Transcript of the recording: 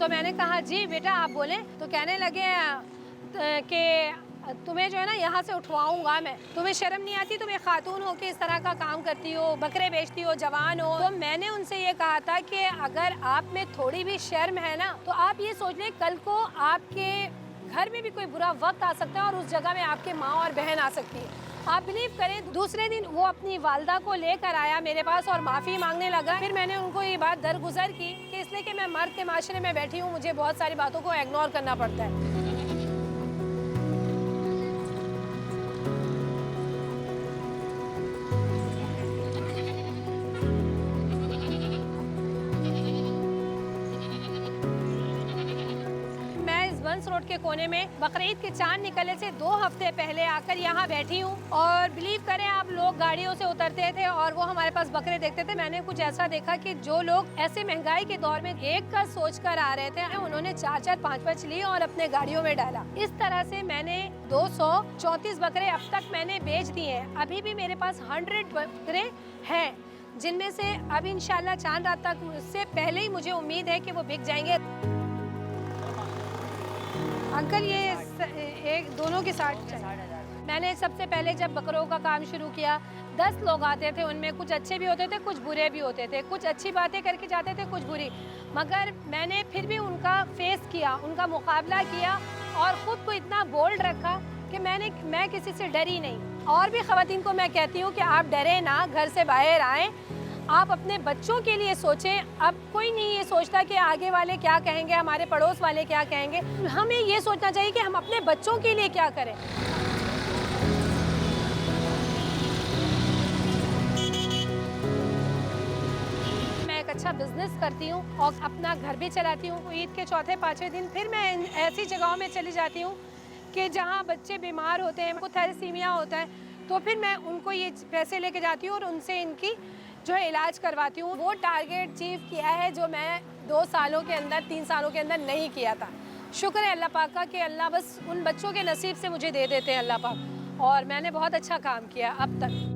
तो मैंने कहा जी बेटा आप बोलें। तो कहने लगे कि तुम्हें जो है ना यहाँ से उठवाऊंगा मैं, तुम्हें शर्म नहीं आती, तुम एक खातून हो के इस तरह का काम करती हो, बकरे बेचती हो, जवान हो। तो मैंने उनसे ये कहा था कि अगर आप में थोड़ी भी शर्म है ना, तो आप ये सोच लें कल को आपके घर में भी कोई बुरा वक्त आ सकता है और उस जगह में आपके माँ और बहन आ सकती है। आप बिलीव करें, दूसरे दिन वो अपनी वालदा को लेकर आया मेरे पास और माफ़ी मांगने लगा। फिर मैंने उनको ये बात दरगुजर की कि इसलिए कि मैं मर्द के माशरे में बैठी हूँ, मुझे बहुत सारी बातों को इग्नोर करना पड़ता है। बंस रोड के कोने में बकरीद के चांद निकलने से 2 हफ्ते पहले आकर यहाँ बैठी हूँ और बिलीव करें आप, लोग गाड़ियों से उतरते थे और वो हमारे पास बकरे देखते थे। मैंने कुछ ऐसा देखा कि जो लोग ऐसे महंगाई के दौर में एक का सोच कर आ रहे थे, उन्होंने 4-4, 5-5 लिए और अपने गाड़ियों में डाला। इस तरह से मैंने 234 बकरे अब तक मैंने बेच दिए हैं। अभी भी मेरे पास 100 बकरे हैं, जिनमें से अब इंशाल्लाह चांद रात तक, उससे पहले ही मुझे उम्मीद है कि वो बिक जाएंगे। अंकल ये दोनों के 60,000। मैंने सबसे पहले जब बकरों का काम शुरू किया 10 लोग आते थे, उनमें कुछ अच्छे भी होते थे, कुछ बुरे भी होते थे, कुछ अच्छी बातें करके जाते थे, कुछ बुरी। मगर मैंने फिर भी उनका फेस किया, उनका मुकाबला किया और ख़ुद को इतना बोल्ड रखा कि मैं किसी से डरी नहीं। और भी ख़वातीन को मैं कहती हूँ कि आप डरे ना, घर से बाहर आएँ, आप अपने बच्चों के लिए सोचें। अब कोई नहीं ये सोचता कि आगे वाले क्या कहेंगे, हमारे पड़ोस वाले क्या कहेंगे। हमें ये सोचना चाहिए कि हम अपने बच्चों के लिए क्या करें। मैं एक अच्छा बिजनेस करती हूँ और अपना घर भी चलाती हूँ। ईद के चौथे 5वें दिन फिर मैं ऐसी जगहों में चली जाती हूँ कि जहाँ बच्चे बीमार होते हैं, उनको थैलेसीमिया होता है, तो फिर मैं उनको ये पैसे लेके जाती हूँ और उनसे इनकी जो है इलाज करवाती हूँ। वो टारगेट अचीव किया है जो मैं 2 सालों के अंदर, 3 सालों के अंदर नहीं किया था। शुक्र है अल्लाह पाक का कि अल्लाह बस उन बच्चों के नसीब से मुझे दे देते हैं अल्लाह पाक, और मैंने बहुत अच्छा काम किया अब तक।